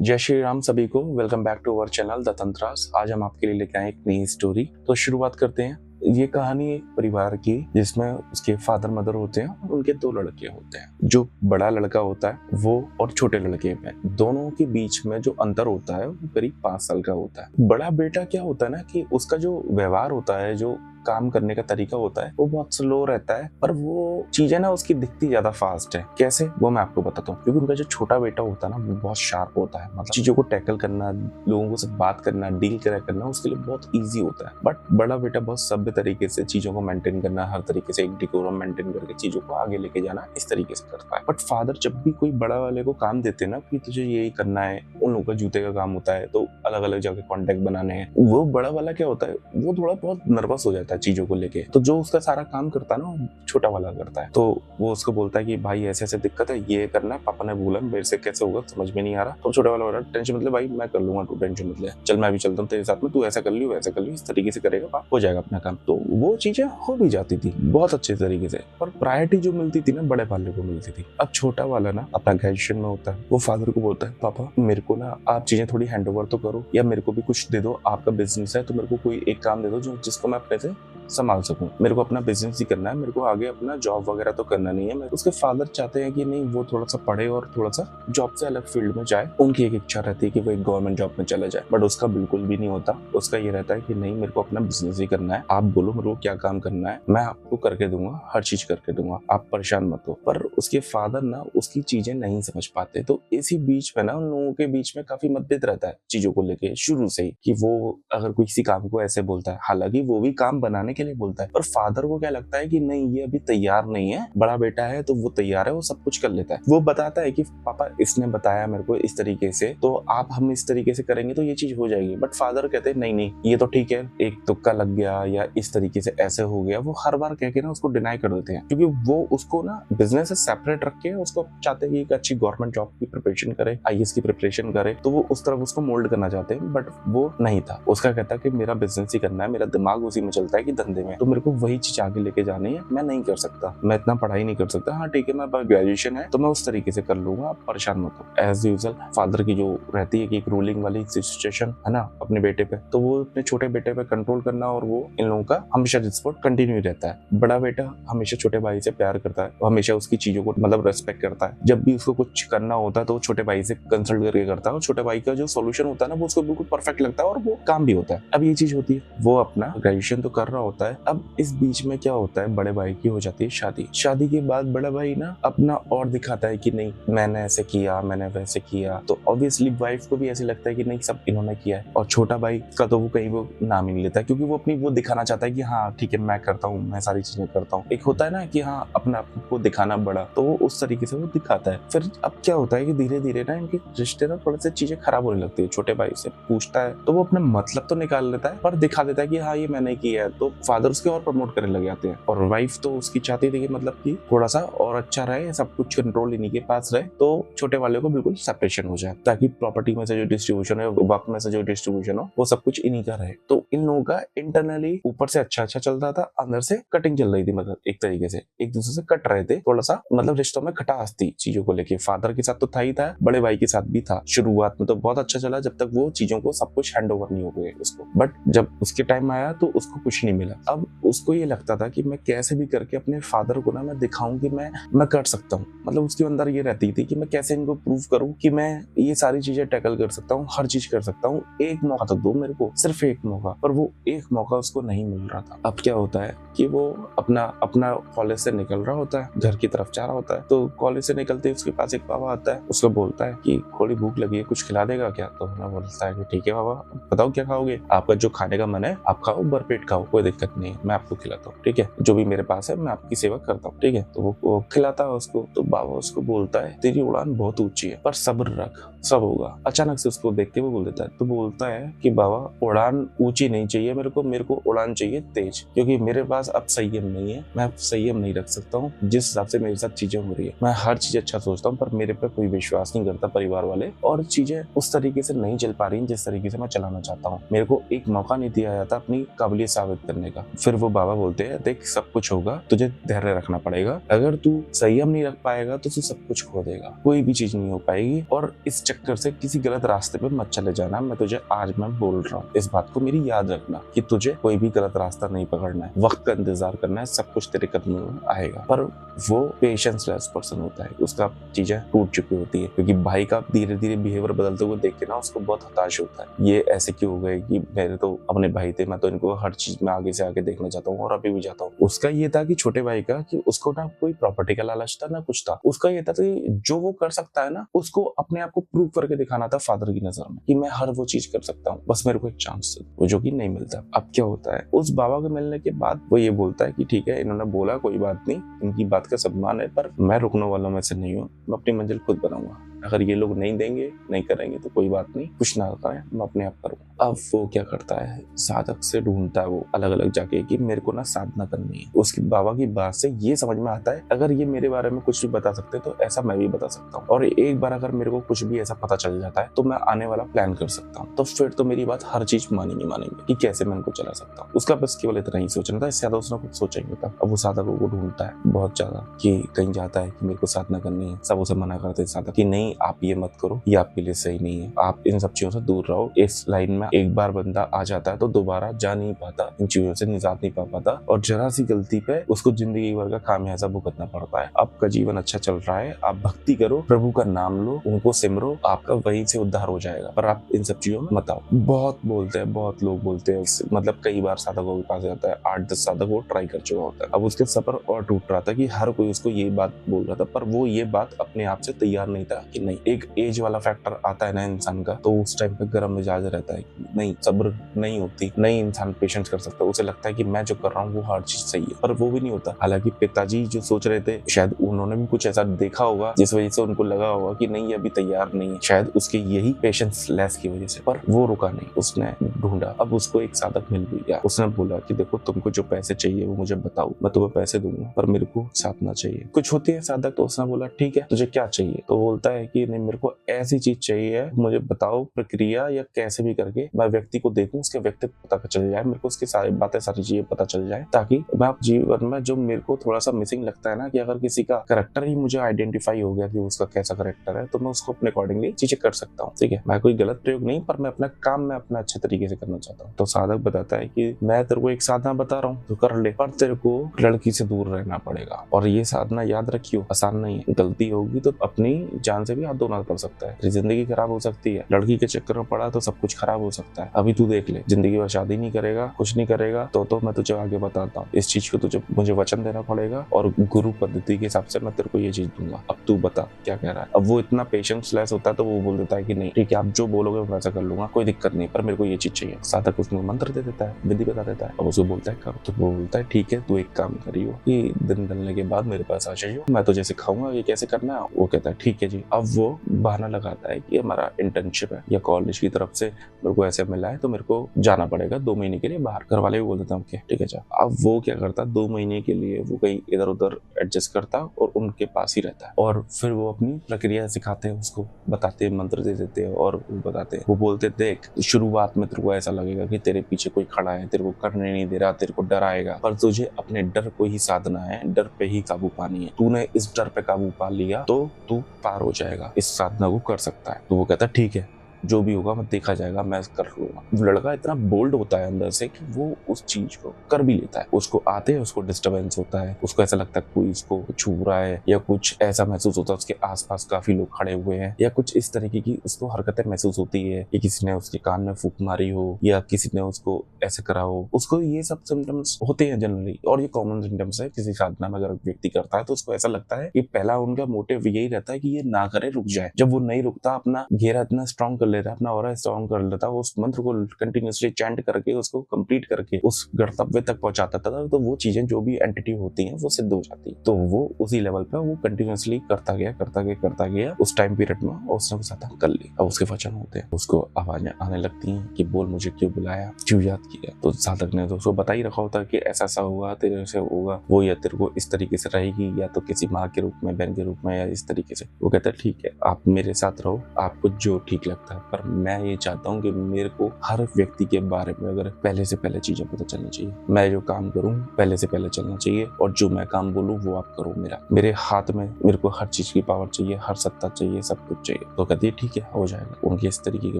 जय श्री राम सभी को। Welcome back to our channel the Tantras. आज हम आपके लिए लेके आए एक नई स्टोरी। तो शुरुआत करते हैं। ये कहानी एक परिवार की जिसमें उसके फादर मदर होते हैं और उनके दो लड़के होते हैं। जो बड़ा लड़का होता है वो और छोटे लड़के में दोनों के बीच में जो अंतर होता है वो करीब 5 साल का होता है। बड़ा बेटा क्या होता है ना कि उसका जो व्यवहार होता है, जो काम करने का तरीका होता है वो बहुत स्लो रहता है, पर वो चीजें ना उसकी दिखती ज्यादा फास्ट है। कैसे, वो मैं आपको बताता हूँ। क्योंकि उनका जो छोटा बेटा होता है ना वो बहुत शार्प होता है। मतलब चीजों को टैकल करना, लोगों से बात करना, डील करना उसके लिए बहुत ईजी होता है। बट बड़ा बेटा बहुत सभ्य तरीके से चीजों को मेंटेन करना, हर तरीके से एक डिकोरम मेंटेन करके चीजों को आगे लेके जाना, इस तरीके से करता है। बट फादर जब भी कोई बड़ा वाले को काम देते हैं ना कि तुझे यही करना है, उन लोगों का जूते का काम होता है तो अलग अलग जगह कॉन्टेक्ट बनाने हैं, वो बड़ा वाला क्या होता है वो थोड़ा बहुत नर्वस हो जाता है चीजों को लेके। तो जो उसका सारा काम करता है ना छोटा वाला करता है। तो वो उसको बोलता है कि भाई ऐसे ऐसे दिक्कत है, ये करना है, पापा ने बोला मेरे से कैसे होगा समझ में नहीं आ रहा। तो छोटा वाला बोला टेंशन मतलब भाई मैं कर लूंगा, तू टेंशन मत ले, चल मैं भी चलता हूँ तेरे साथ में, तू ऐसा कर लियो वैसा कर लियो, इस तरीके से करेगा हो जाएगा अपना काम। तो वो चीजें हो भी जाती थी बहुत अच्छे तरीके से। पर प्रायोरिटी जो मिलती थी ना बड़े वाले को मिलती थी। अब छोटा वाला ना अपना ग्रेजुएशन में होता है, वो फादर को बोलता है पापा मेरे को ना आप चीजें थोड़ी हैंड ओवर तो करो, या मेरे को भी कुछ दे दो, आपका बिजनेस है तो मेरे को कोई एक काम दे दो जो जिसको मैं अपने से संभाल सकूं। मेरे को अपना बिजनेस ही करना है, मेरे को आगे अपना जॉब वगैरह तो करना नहीं है। उसके फादर चाहते हैं कि नहीं वो थोड़ा सा पढ़े और थोड़ा सा जॉब से अलग फील्ड में जाए। उनकी एक इच्छा रहती है कि वो एक गवर्नमेंट जॉब में चला जाए, बट उसका बिल्कुल भी नहीं होता। उसका ये रहता है कि नहीं मेरे को अपना बिजनेस ही करना है, आप बोलो मेरे को क्या काम करना है मैं आपको करके दूंगा, हर चीज करके दूंगा, आप परेशान मत हो। पर उसके फादर ना उसकी चीजें नहीं समझ पाते। तो इसी बीच में ना उन लोगों के बीच में काफी मतभेद रहता है चीजों को लेके शुरू से ही, कि वो अगर किसी काम को ऐसे बोलता है, हालांकि वो भी काम बनाने के लिए बोलता है, पर फादर को क्या लगता है कि नहीं ये अभी तैयार नहीं है, बड़ा बेटा है तो वो तैयार है, वो सब कुछ कर लेता है। वो बताता है कि पापा इसने बताया मेरे को इस तरीके से, तो आप हम इस तरीके से करेंगे तो ये चीज हो जाएगी। बट फादर कहते हैं नहीं नहीं ये तो ठीक है, एक तुक्का लग गया या इस तरीके से ऐसे हो गया। वो हर बार कह के ना उसको डिनाई कर देते हैं, क्योंकि वो उसको ना बिजनेस से सेपरेट रख के उसको चाहते हैं कि एक अच्छी गवर्नमेंट जॉब की प्रिपरेशन करे, आईएएस की प्रिपरेशन करे, तो वो उस तरफ उसको मोल्ड करना चाहते हैं। बट वो नहीं था, उसका कहता है कि मेरा बिजनेस ही करना है, मेरा दिमाग उसी में चलता है कि धंधे में, तो मेरे को वही चीज आगे लेके जानी है, मैं नहीं कर सकता, मैं इतना पढ़ाई नहीं कर सकता। हाँ ठीक है मैं ग्रेजुएशन है तो मैं उस तरीके से कर लूंगा, आप परेशान मत हो। एज यूजुअल फादर की जो रहती है कि एक रूलिंग वाली सिचुएशन है ना अपने बेटे पे, तो वो अपने छोटे बेटे पे कंट्रोल करना, और वो इन लोगों का हमेशा डिस्प्यूट कंटिन्यू रहता है। बड़ा बेटा हमेशा छोटे भाई से प्यार करता है, वो हमेशा उसकी चीजों को मतलब रेस्पेक्ट करता है। जब भी उसको कुछ करना होता है तो वो छोटे भाई से कंसल्ट करके करता है, और छोटे भाई का जो सोल्यूशन होता है ना वो उसको बिल्कुल परफेक्ट लगता है और वो काम भी होता है। अब ये चीज होती है, वो अपना ग्रेजुएशन तो कर रहा होता है। अब इस बीच में क्या होता है, बड़े भाई की हो जाती है शादी। शादी के बाद बड़ा भाई ना अपना और दिखाता है कि नहीं मैंने ऐसे किया, मैंने वैसे किया, तो ऑब्वियसली वाइफ को भी ऐसे लगता है कि नहीं सब इन्होंने किया है। और छोटा भाई का तो वो कहीं वो नाम ही नहीं लेता, क्योंकि वो अपनी वो दिखाना चाहता है कि हाँ ठीक है मैं करता हूँ, मैं सारी चीजें करता हूँ। एक होता है ना कि हाँ अपना आपको दिखाना बड़ा, तो वो उस तरीके से वो दिखाता है। फिर अब क्या होता है कि धीरे धीरे ना इनके रिश्ते ना थोड़े से चीजें खराब होने लगती है। छोटे भाई से पूछता है तो वो अपना मतलब तो निकाल लेता है, पर दिखा देता है कि हाँ ये मैंने किया है, तो फादर उसके और प्रमोट करने लग जाते हैं। और वाइफ तो उसकी चाहती थी कि मतलब कि थोड़ा सा और अच्छा रहे, सब कुछ कंट्रोल इन्हीं के पास रहे, तो छोटे वाले को बिल्कुल सेपरेशन हो जाए, ताकि प्रॉपर्टी में से जो डिस्ट्रीब्यूशन है, वर्क में से जो डिस्ट्रीब्यूशन हो, वो सब कुछ इन्हीं का रहे। तो इन लोगों का इंटरनली ऊपर से अच्छा चल रहा था, अंदर से कटिंग चल रही थी। मतलब एक तरीके से एक दूसरे से कट रहे थे, थोड़ा सा मतलब रिश्तों में खटास थी चीजों को लेके। फादर के साथ तो था ही था, बड़े भाई के साथ भी था। शुरुआत में तो बहुत अच्छा चला जब तक वो चीजों को सब कुछ हैंड ओवर नहीं हो गए उसको। बट जब उसके टाइम आया तो उसको कुछ नहीं मिला। अब उसको ये लगता था कि मैं कैसे भी करके अपने फादर को ना मैं दिखाऊं कि मैं कर सकता हूँ। मतलब उसके अंदर ये रहती थी कि मैं कैसे इनको प्रूव करूं कि मैं ये सारी चीजें टैकल कर सकता हूँ, हर चीज कर सकता हूँ। एक मौका तो दो मेरे को, सिर्फ एक मौका। पर वो एक मौका उसको नहीं मिल रहा था। अब क्या होता है कि वो अपना कॉलेज से निकल रहा होता है, घर की तरफ जा रहा होता है। तो कॉलेज से निकलते ही उसके पास एक बाबा आता है, उसको बोलता है कि थोड़ी भूख लगी है, कुछ खिला देगा क्या? तो मैं बोलता है कि ठीक है बाबा बताओ क्या खाओगे, आपका जो खाने का मन है आप खाओ, भरपेट खाओ, कोई दिक्कत नहीं है, मैं आपको खिलाता हूँ, ठीक है, जो भी मेरे पास है मैं आपकी सेवा करता हूँ, ठीक है। तो वो खिलाता है उसको। तो बाबा उसको बोलता है तेरी उड़ान बहुत ऊंची है, पर सब्र रख, सब होगा। अचानक से उसको देख के वो बोल देता है, तो बोलता है कि बाबा उड़ान ऊंची नहीं चाहिए मेरे को उड़ान चाहिए तेज, क्योंकि मेरे पास अब संयम नहीं है, मैं संयम नहीं रख सकता हूँ। जिस हिसाब से मेरे साथ चीजें हो रही है, मैं हर चीज अच्छा सोचता हूँ, पर मेरे पे कोई विश्वास नहीं करता परिवार वाले, और चीजें उस तरीके से नहीं चल पा रही जिस तरीके से मैं चलाना चाहता हूँ। मेरे को एक मौका नहीं दिया जाता अपनी काबिलियत साबित करने का। फिर वो बाबा बोलते हैं देख सब कुछ होगा, तुझे धैर्य रखना पड़ेगा, अगर तू संयम नहीं रख पाएगा तो तू सब कुछ खो देगा, कोई भी चीज नहीं हो पाएगी, और इस चक्कर से किसी गलत रास्ते पे मत चले जाना। मैं तुझे आज मैं बोल रहा हूँ, इस बात को मेरी याद रखना कि तुझे कोई भी गलत रास्ता नहीं पकड़ना है, वक्त का इंतजार करना है, सब कुछ तेरे कदमों में आएगा। पर वो पेशेंस लेस पर्सन होता है, उसका चीजें टूट चुकी होती है, क्योंकि भाई का धीरे धीरे बिहेवियर बदलते हुए देख के ना उसको बहुत हताश होता है। ये ऐसे क्यों हो गए कि मेरे तो अपने भाई थे, मैं तो इनको हर चीज में आगे से आगे देखना चाहता हूँ और अभी भी जाता हूँ। उसका ये था कि छोटे भाई का कि उसको ना कोई प्रॉपर्टी का लालच था ना कुछ था, उसका ये था कि जो वो कर सकता है ना उसको अपने आप को प्रूव करके दिखाना था फादर की नजर में कि मैं हर वो चीज कर सकता हूँ, बस मेरे को एक चांस दे, वो जो कि नहीं मिलता। अब क्या होता है, उस बाबा के मिलने के बाद वो ये बोलता है कि ठीक है इन्होंने बोला कोई बात नहीं, इनकी बात का सम्मान है, पर मैं रुकने वालों में से नहीं हूँ, मैं अपनी मंजिल खुद बनाऊंगा। अगर ये लोग नहीं देंगे नहीं करेंगे तो कोई बात नहीं, कुछ ना करें, मैं अपने आप करूँ। अब वो क्या करता है, साधक से ढूंढता है वो अलग अलग जाके कि मेरे को ना साधना करनी है। उसकी बाबा की बात से ये समझ में आता है अगर ये मेरे बारे में कुछ भी बता सकते तो ऐसा मैं भी बता सकता हूँ, और एक बार अगर मेरे को कुछ भी ऐसा पता चल जाता है तो मैं आने वाला प्लान कर सकता हूँ, तो फिर तो मेरी बात हर चीज मानेंगे कि कैसे मैं इनको चला सकता हूँ। उसका बस केवल इतना ही सोचना था, इससे ज्यादा उसने कुछ सोचा ही नहीं था। अब वो साधकों को ढूंढता है बहुत ज्यादा कि कहीं जाता है कि मेरे को साधना करनी है, सब उसे मना करते हैं साधक कि नहीं आप ये मत करो, ये आपके लिए सही नहीं है, आप इन सब चीजों से दूर रहो। इस लाइन में एक बार बंदा आ जाता है तो दोबारा जा नहीं पाता, इन चीजों से निजात नहीं पा पाता, और जरा सी गलती पे उसको जिंदगी भर का खामियाजा भुगतना पड़ता है। आपका जीवन अच्छा चल रहा है, आप भक्ति करो, प्रभु का नाम लो, उनको सिमरो, आपका वहीं से उद्धार हो जाएगा, पर आप इन सब चीजों में मत आओ। बहुत बोलते हैं, बहुत लोग बोलते हैं, मतलब कई बार साधकों के पास जाता है, 8-10 साधक वो ट्राई कर चुका होता है। अब उसके सफर और टूट रहा था कि हर कोई उसको ये बात बोल रहा था, पर वो ये बात अपने आप से तैयार नहीं था कि नहीं, एक एज वाला फैक्टर आता है ना इंसान का, तो उस टाइम पे गर्म मिजाज रहता है कि नहीं सब्र नहीं होती, नहीं इंसान पेशेंस कर सकता, उसे लगता है कि मैं जो कर रहा हूँ वो हर चीज सही है, पर वो भी नहीं होता। हालांकि पिताजी जो सोच रहे थे शायद उन्होंने भी कुछ ऐसा देखा होगा जिस वजह से उनको लगा होगा कि नहीं ये अभी तैयार नहीं है, शायद उसके यही पेशेंस लेस की वजह से, पर वो रुका नहीं, उसने ढूंढा। अब उसको एक साधक मिल गया, उसने बोला कि देखो तुमको जो पैसे चाहिए वो मुझे बताओ, मैं तुम्हें पैसे दूंगा, पर मेरे को साधना चाहिए। कुछ होती है साधक, तो उसने बोला ठीक है तुझे क्या चाहिए, तो बोलता है कि नहीं मेरे को ऐसी चीज चाहिए, मुझे बताओ प्रक्रिया या कैसे भी करके मैं व्यक्ति को देखूं, उसके व्यक्तित्व पता चल जाए, मेरे को उसकी सारी बातें सारी चीजें पता चल जाए, ताकि मैं जीवन में जो मेरे को थोड़ा सा मिसिंग लगता है ना, कि अगर किसी का करेक्टर ही मुझे आइडेंटिफाई हो गया कि उसका कैसा करेक्टर है, तो मैं उसको अपने अकॉर्डिंगली चीजें कर सकता हूँ। ठीक है, मैं कोई गलत प्रयोग नहीं, पर मैं अपना काम में अपना अच्छे तरीके से करना चाहता हूँ। तो साधक बताता है कि मैं तेरे को एक साधना बता रहा हूँ तो कर ले, पर तेरे को लड़की से दूर रहना पड़ेगा, और ये साधना याद रखियो आसान नहीं है, गलती होगी तो अपनी जान से भी हाथ धोना पड़ सकता है, तेरी जिंदगी खराब हो सकती है, लड़की के चक्कर में पड़ा तो सब कुछ खराब हो सकता है। अभी तू देख ले, जिंदगी भर शादी नहीं करेगा, कुछ नहीं करेगा, तो मैं तुझे आगे बताता हूँ, इस चीज को तुझे मुझे वचन देना पड़ेगा, और गुरु पद्धति के हिसाब से मैं तेरे को ये चीज दूंगा, अब तू बता क्या कह रहा है। अब वो इतना पेशेंस लेस होता है तो वो बोल देता है कि नहीं ठीक है आप जो बोलोगे मैं वैसा कर लूंगा, कोई दिक्कत नहीं, पर मेरे को ये चीज चाहिए। साधक उसमें मंत्र दे देता है, विधि बता देता है, अब उसको बोलता है कर, तो वो बोलता है ठीक है तू एक काम करियो कि दिन ढलने के बाद मेरे पास आ जाइयो, मैं तुझे सिखाऊंगा ये कैसे करना है। वो कहता है ठीक है जी। अब वो बहाना लगाता है कि हमारा इंटर्नशिप है या कॉलेज की तरफ से मेरे को ऐसे मिला है तो मेरे को जाना पड़ेगा 2 महीने के लिए बाहर, घर वाले भी बोल देते हैं ओके ठीक है जा। अब वो क्या करता, 2 महीने के लिए वो कहीं इधर उधर एडजस्ट करता और उनके पास ही रहता है, और फिर वो अपनी प्रक्रिया सिखाते हैं, उसको बताते हैं, मंत्र दे देते हैं, और वो बताते हैं, वो बोलते देख शुरुआत में तेरे को ऐसा लगेगा कि तेरे पीछे कोई खड़ा है, तेरे को करने नहीं दे रहा, तेरे को डराएगा, पर तुझे अपने डर को ही साधना है, डर पे ही काबू पानी है, तूने इस डर पे काबू पा लिया तो तू पार हो जाएगा, इस साधना को कर सकता है। तो वो कहता है ठीक है जो भी होगा मैं देखा जाएगा, मैं कर लूंगा। लड़का इतना बोल्ड होता है अंदर से कि वो उस चीज को कर भी लेता है। उसको आते हैं, उसको डिस्टर्बेंस होता है, उसको ऐसा लगता है कोई इसको छू रहा है, या कुछ ऐसा महसूस होता है उसके आसपास काफी लोग खड़े हुए हैं, या कुछ इस तरीके की उसको हरकतें महसूस होती है कि किसी ने उसके कान में फूंक मारी हो या किसी ने उसको ऐसे करा हो। उसको ये सब सिम्टम्स होते हैं जनरली, और ये कॉमन सिम्टम्स है किसी साधना में अगर व्यक्ति करता है तो उसको ऐसा लगता है कि पहला उनका मोटिव यही रहता है कि ये ना करे, रुक जाए। जब वो नहीं रुकता, अपना घेरा इतना स्ट्रॉन्ग कर लेता है, अपना ऑरा स्ट्रॉन्ग कर लेता है, उस मंत्र को कंटिन्यूअसली चैंट करके उसको कंप्लीट करके उस गंतव्य तक पहुंचाता था, तो वो चीजें जो भी एंटिटी होती हैं वो सिद्ध हो जाती है। तो वो उसी लेवल पे वो कंटिन्यूअसली करता गया उस टाइम पीरियड में, और उसने वो साधना कर ली। अब उसके वचन होते हैं, उसको आवाजें आने लगती हैं कि बोल मुझे क्यों बुलाया, क्यों याद किया। तो साधक ने तो उसको बता ही रखा होता कि ऐसा सा होगा, तेरे से होगा वो, या तेरे को इस तरीके से रहेगी, या तो किसी माँ के रूप में, बहन के रूप में, या इस तरीके से। वो कहता है ठीक है आप मेरे साथ रहो, आपको जो ठीक लगता है पर मैं ये चाहता हूँ कि मेरे को हर व्यक्ति के बारे में अगर पहले से पहले चीजें पता चलनी चाहिए। मैं जो काम करूँ पहले से पहले चलना चाहिए, और जो मैं काम बोलूँ वो आप करो। मेरे हाथ में मेरे को हर चीज की पावर चाहिए, हर सत्ता चाहिए, सब कुछ चाहिए। तो कहती है ठीक है, हो जाएगा। उनके इस तरीके के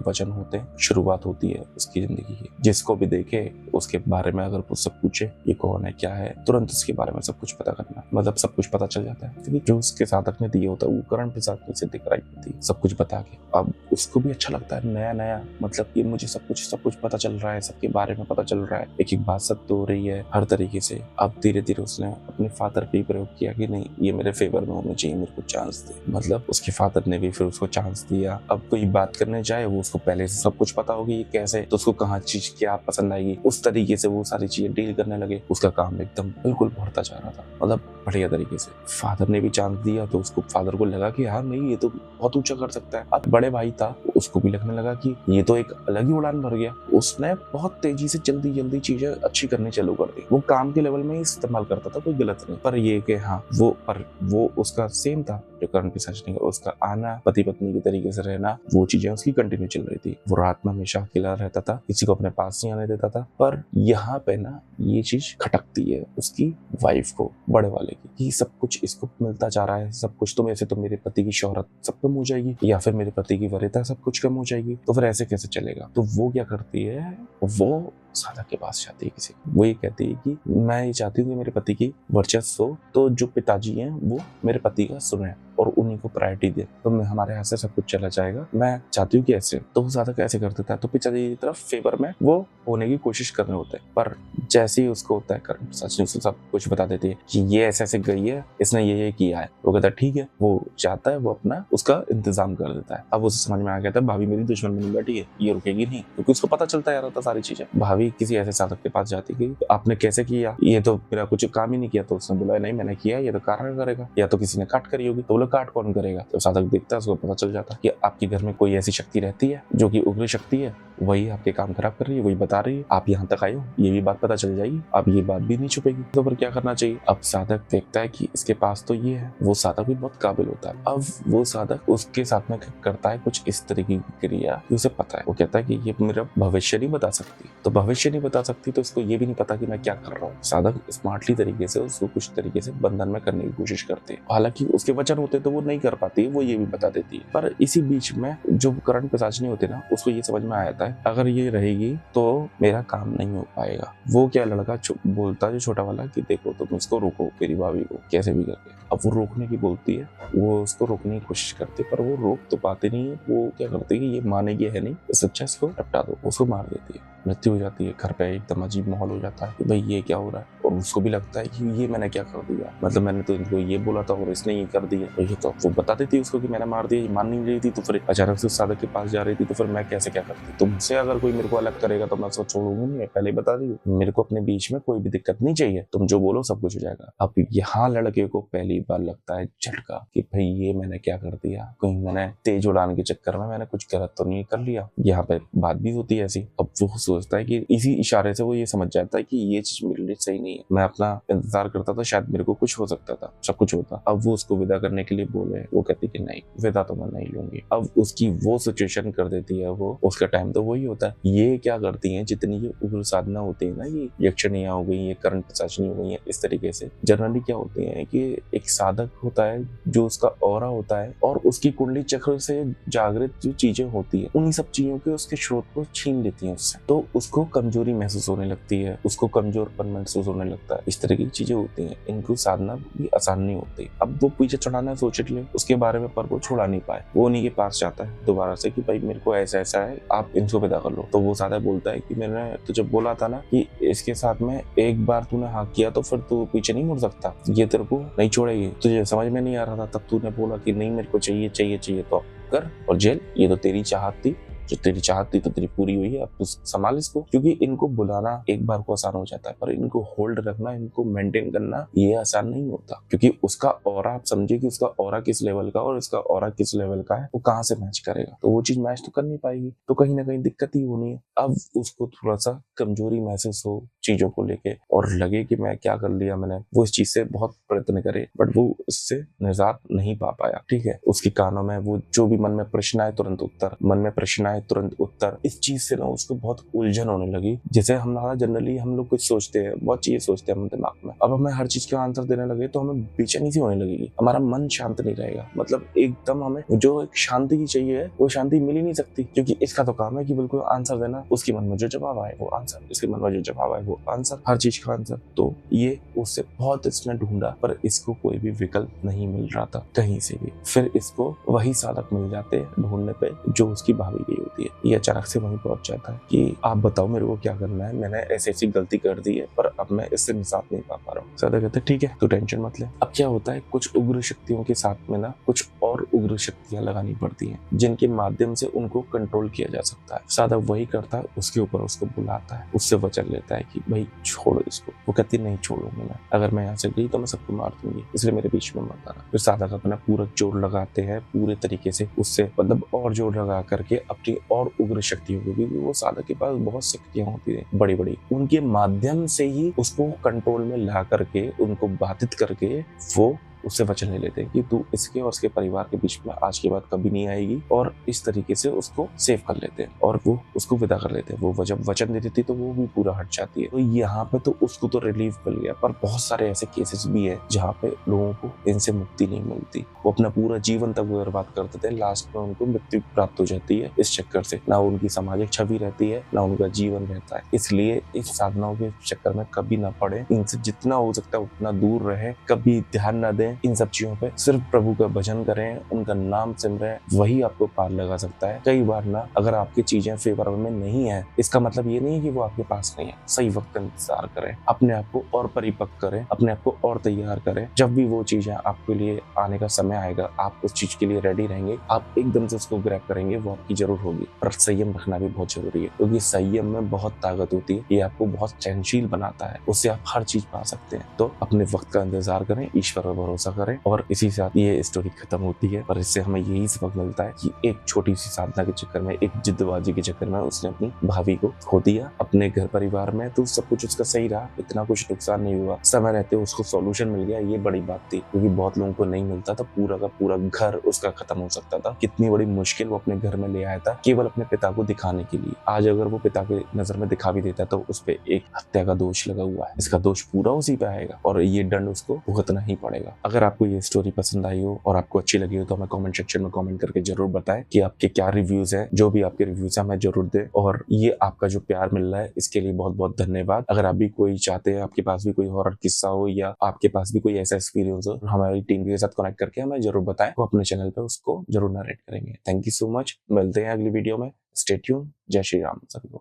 वचन होते हैं। शुरुआत होती है उसकी जिंदगी की। जिसको भी देखे उसके बारे में अगर कुछ सब पूछे ये कौन है क्या है, तुरंत उसके बारे में सब कुछ पता करना, मतलब सब कुछ पता चल जाता है। क्योंकि जो उसके साधक ने दिया होता है वो करण प्रसाद ने सिद्धि कराई होती है सब कुछ बता के। अब उसको भी अच्छा लगता है नया नया, मतलब ये मुझे सब कुछ पता चल रहा है, सबके बारे में पता चल रहा है, एक एक बात सत्य हो रही है हर तरीके से। अब धीरे धीरे उसने अपने फादर पे प्रयोग किया कि नहीं ये मेरे फेवर में होने चाहिए, मेरे को चांस दे। मतलब उसके फादर ने भी फिर उसको चांस दिया। अब कोई बात करने जाए वो उसको पहले से सब कुछ पता होगी ये कैसे, तो उसको कहाँ चीज क्या पसंद आएगी, उस तरीके से वो सारी चीजें डील करने लगे। उसका काम एकदम बिल्कुल बढ़ता जा रहा था, मतलब बढ़िया तरीके से। फादर ने भी चांस दिया तो उसको फादर को लगा कि हाँ नहीं ये तो बहुत ऊंचा कर सकता है। अब बड़े भाई था उसको भी लगने लगा कि ये तो एक अलग ही उड़ान भर गया। उसने बहुत तेजी से जल्दी चीजें अच्छी करनी चालू कर दी। वो काम के लेवल में ही इस्तेमाल करता था, कोई गलत नहीं। पर ये कि हाँ वो उसका सेम था जो करण पिशाच ने, उसका आना, पति पत्नी के तरीके से रहना, वो चीजें उसकी कंटिन्यू चल रही थी। वो रात में हमेशा अकेला रहता था, किसी को अपने पास नहीं आने देता था। पर यहाँ पे ना ये चीज खटकती है उसकी वाइफ को, बड़े वाले की, कि सब कुछ इसको मिलता जा रहा है, सब कुछ तो वैसे तो मेरे पति की शोहरत सब कम हो जाएगी, या फिर मेरे पति की वरीयता सब कुछ कम हो जाएगी, तो फिर ऐसे कैसे चलेगा। तो वो क्या करती है, वो साधक के पास जाती है किसी, वो ये कहती है कि मैं ये चाहती हूँ कि मेरे पति की वर्चस्व हो, तो जो पिताजी हैं वो मेरे पति का सुने और उन्हीं को प्रायोरिटी दे, तो हमारे यहाँ से सब कुछ चला जाएगा। मैं चाहती हूँ कि ऐसे। तो वो साधक ऐसे कर देता है। तो पिताजी की तरफ फेवर में वो होने की कोशिश कर रहे होते हैं, पर जैसे ही उसको होता है करण सच ने सब कुछ बता देती है कि ये ऐसे गई है, इसने ये किया है। वो कहता है ठीक है, वो चाहता है वो अपना उसका इंतजाम कर देता है। अब उसे समझ में आ गया था भाभी मेरी दुश्मन बनी बैठी है, ये रुकेगी नहीं, क्योंकि उसको पता चलता है सारी चीजें। भाभी किसी ऐसे साधक के पास जाती कि आपने कैसे किया, ये तो मेरा कुछ काम ही नहीं किया। तो उसने बोला नहीं मैंने किया, ये तो कारण करेगा, या तो किसी ने काट करी होगी। तो बोले काट कौन करेगा। तो साधक देखता है, उसको पता चल जाता है कि आपके घर में कोई ऐसी शक्ति रहती है जो कि उग्र शक्ति है, वही आपके काम खराब कर रही है, वही बता रही है। आप यहाँ तक आए हो, ये भी बात पता चल जाएगी, अब ये बात भी नहीं छुपेगी, तो फिर क्या करना चाहिए। अब साधक देखता है कि इसके पास तो ये है। वो साधक भी बहुत काबिल होता है। अब वो साधक उसके साथ में करता है कुछ इस तरीके की क्रिया कि उसे पता है। वो कहता है कि ये मेरा भविष्य नहीं बता सकती, तो भविष्य नहीं बता सकती तो इसको ये भी नहीं पता कि मैं क्या कर रहा हूँ। साधक स्मार्टली तरीके से उसको कुछ तरीके से बंधन में करने की कोशिश करते हैं। हालांकि उसके वचन होते तो वो नहीं कर पाती, वो ये भी बता देती है। पर इसी बीच में जो करण पिशाचिनी होते ना, उसको ये समझ में आ जाता है अगर ये रहेगी तो मेरा काम नहीं हो पाएगा। वो क्या लड़का बोलता है जो छोटा वाला कि देखो तुम इसको रोको मेरी भाभी को कैसे भी करके। अब वो रोकने की बोलती है, वो उसको रोकने की कोशिश करती है, पर वो रोक तो पाते नहीं है। वो क्या करती है कि ये मानेगी है नहीं, इससे अच्छा इसको लपटा दो। उसको मार देती है, मृत्यु हो जाती है। घर पे एकदम अजीब माहौल हो जाता है कि भाई ये क्या हो रहा है। और उसको भी लगता है कि ये मैंने क्या कर दिया, मतलब मैंने तो इनको ये बोला था और इसने ये कर दिया। तो ये तो वो बता देती है उसको कि मैंने मार दिया, ये मान नहीं रही थी। तो फिर अचानक से साधक के पास जा रही थी, तो फिर मैं कैसे क्या करती। तुमसे अगर कोई मेरे को अलग करेगा तो मैं उसको छोड़ूंगी नहीं, मैं पहले ही बता दी हूँ। मेरे को अपने बीच में कोई भी दिक्कत नहीं चाहिए, तुम जो बोलो सब कुछ हो जाएगा। अब यहाँ लड़के को पहली बार लगता है झटका कि भाई ये मैंने क्या कर दिया, कहीं मैंने तेज उड़ान के चक्कर में मैंने कुछ गलत तो नहीं कर लिया। यहाँ पे बात भी होती है ऐसी। अब वो सोचता है कि इसी इशारे से वो ये समझ जाता है कि ये चीज मेरे लिए सही नहीं है। मैं अपना इंतजार करता था, शायद मेरे को कुछ हो सकता था, सब कुछ होता। अब वो उसको विदा करने के लिए बोले, वो कहती कि नहीं विदा तो मैं नहीं लूंगी। अब उसकी वो सिचुएशन कर देती है वो, उसका टाइम तो वही होता है। ये क्या करती है, जितनी ये उग्र साधना होती है ना, ये यक्षणियां हो गई, ये करण पिशाचिनी हो गई है, इस तरीके से जनरली क्या होते हैं कि एक साधक होता है जो उसका ऑरा होता है और उसकी कुंडली चक्र से जागृत जो चीजें होती है, उन्हीं सब चीजों के उसके स्रोत को छीन लेती है उससे। तो उसको कमजोरी महसूस होने लगती है, उसको कमजोरपन महसूस होने लगता है। इस तरह की चीजें होती हैं, इनको साधना भी आसान नहीं होती। अब वो पीछे चढ़ाना सोच ले उसके बारे में, पर वो छोड़ा नहीं पाए। वो उन्हीं के पास जाता है दोबारा से कि भाई मेरे को ऐसा ऐसा है, आप इनको विदा कर लो। तो वो साधक बोलता है कि मैंने तो जब बोला था ना कि इसके साथ में एक बार तूने हाँ किया तो फिर तू पीछे नहीं मुड़ सकता, ये तेरे को नहीं छोड़ेगी। तुझे समझ में नहीं आ रहा था, तब तूने बोला कि नहीं मेरे को चाहिए चाहिए चाहिए, तो कर और जेल। ये तो तेरी चाहत थी जो तेरी चाहत थी तो तेरी पूरी हुई है, अब तू संभाल इसको। क्योंकि इनको बुलाना एक बार को आसान हो जाता है, पर इनको होल्ड रखना, इनको मेंटेन करना ये आसान नहीं होता। क्योंकि उसका ऑरा, आप समझिए कि उसका ऑरा किस लेवल का और इसका ऑरा किस लेवल का है, वो कहाँ से मैच करेगा। तो वो चीज मैच तो कर नहीं पाएगी, तो कहीं ना कहीं दिक्कत ही होनी है। अब उसको थोड़ा सा कमजोरी महसूस हो चीजों को लेके और लगे कि मैं क्या कर लिया मैंने, वो इस चीज से बहुत प्रयत्न करे बट वो इससे निजात नहीं पा पाया। ठीक है, उसके कानों में वो जो भी मन में प्रश्न आए तुरंत उत्तर, मन में प्रश्न आए तुरंत उत्तर, इस चीज से ना उसको बहुत उलझन होने लगी। जैसे हमारा जनरली हम लोग कुछ सोचते हैं, बहुत चीजें सोचते हैं हम दिमाग में, अब हमें हर चीज का आंसर देने लगे तो हमें बेचैनी सी होने लगेगी, हमारा मन शांत नहीं रहेगा। मतलब एकदम हमें जो एक शांति की चाहिए वो शांति मिल ही नहीं सकती, क्योंकि इसका तो काम है कि बिल्कुल आंसर देना, उसके मन में जो जवाब आए वो आंसर, इसके मन में जो जवाब आए वो आंसर, हर चीज का आंसर। तो ये उससे बहुत इसने ढूंढा पर इसको कोई भी विकल्प नहीं मिल रहा था कहीं से भी। फिर इसको वही साधक मिल जाते हैं ढूंढने पे जो उसकी भाभी गई होती है। ये अचानक से वहीं पहुंच जाता है कि आप बताओ मेरे को क्या करना है, मैंने ऐसी ऐसी गलती कर दी है पर अब मैं इससे निजात नहीं पा पा रहा हूँ। साधक कहते हैं ठीक है तू टेंशन मत ले। अब क्या होता है, कुछ उग्र शक्तियों के साथ में ना कुछ और उग्र शक्तियां लगानी पड़ती हैं जिनके माध्यम से उनको कंट्रोल किया जा सकता है। साधक वही करता है, उसके ऊपर उसको बुलाता है, उससे वचन लेता है कि भाई छोड़ो इसको। वो कहती नहीं छोड़ूंगी मैं, अगर मैं यहाँ से गई तो मैं सबको मार दूंगी, इसलिए मेरे बीच में मत आना। फिर साधक अपना पूरा जोर लगाते हैं, पूरे तरीके से उससे मतलब और जोर लगा करके अपनी और उग्र शक्तियों को, क्योंकि वो साधक के पास बहुत शक्तियां होती है बड़ी बड़ी, उनके माध्यम से ही उसको कंट्रोल में ला करके उनको बाधित करके वो उससे वचन ले लेते हैं कि तू इसके और उसके परिवार के बीच में आज के बाद कभी नहीं आएगी, और इस तरीके से उसको सेव कर लेते हैं और वो उसको विदा कर लेते हैं। वो जब वचन दे देती है तो वो भी पूरा हट जाती है। तो यहाँ पे तो उसको तो रिलीफ मिल गया, पर बहुत सारे ऐसे केसेस भी है जहाँ पे लोगों को इनसे मुक्ति नहीं मिलती, वो अपना पूरा जीवन तक बर्बाद कर देते हैं, लास्ट में उनको मृत्यु प्राप्त हो जाती है इस चक्कर से। ना उनकी सामाजिक छवि रहती है ना उनका जीवन रहता है। इसलिए इस साधनाओं के चक्कर में कभी ना पड़े, इनसे जितना हो सकता है उतना दूर रहे, कभी ध्यान न दें इन सब चीजों पे, सिर्फ प्रभु का भजन करें, उनका नाम सिमरें, वही आपको पार लगा सकता है। कई बार ना अगर आपकी चीजें फेवर में नहीं है, इसका मतलब ये नहीं है कि वो आपके पास नहीं है। सही वक्त इंतजार करें, अपने आप को और परिपक्व करें, अपने आप को और तैयार करें। जब भी वो चीजें आपके लिए आने का समय आएगा, आप उस चीज के लिए रेडी रहेंगे, आप एकदम से उसको ग्रैब करेंगे, वो आपकी जरूर होगी। पर संयम रखना भी बहुत जरूरी है, क्योंकि संयम में बहुत ताकत होती है, ये आपको बहुत सहनशील बनाता है, उससे आप हर चीज पा सकते हैं। तो अपने वक्त का इंतजार करें, ईश्वर पर भरोसा करें, और इसी साथ ये स्टोरी खत्म होती है। और इससे हमें यही सबक मिलता है कि एक छोटी सी साधना के चक्कर में, एक जिद्दबाजी के चक्कर में उसने अपनी भाभी को खो दिया। अपने घर परिवार में तो सब कुछ उसका सही रहा, इतना कुछ नुकसान नहीं हुआ, समय रहते उसको सॉल्यूशन मिल गया, ये बड़ी बात थी, क्योंकि बहुत लोगों को नहीं मिलता था। पूरा का पूरा घर उसका खत्म हो सकता था। कितनी बड़ी मुश्किल वो अपने घर में ले आया था केवल अपने पिता को दिखाने के लिए। आज अगर वो पिता के नजर में दिखा भी देता तो उस पर एक हत्या का दोष लगा हुआ है, इसका दोष पूरा उसी पे आएगा और ये दंड उसको भुगतना ही पड़ेगा। अगर आपको ये स्टोरी पसंद आई हो और आपको अच्छी लगी हो तो हमें कमेंट सेक्शन में कमेंट करके जरूर बताएं कि आपके क्या रिव्यूज हैं। जो भी आपके रिव्यूज हैं हमें जरूर दें, और ये आपका जो प्यार मिल रहा है इसके लिए बहुत बहुत धन्यवाद। अगर आप भी कोई चाहते हैं, आपके पास भी कोई हॉरर किस्सा हो या आपके पास भी कोई ऐसा एक्सपीरियंस हो, हमारी टीम के साथ कनेक्ट करके हमें जरूर बताएं, तो अपने चैनल पे उसको जरूर नरेट करेंगे। थैंक यू सो मच, मिलते हैं अगली वीडियो में। Stay tune. जय श्री राम सभी को।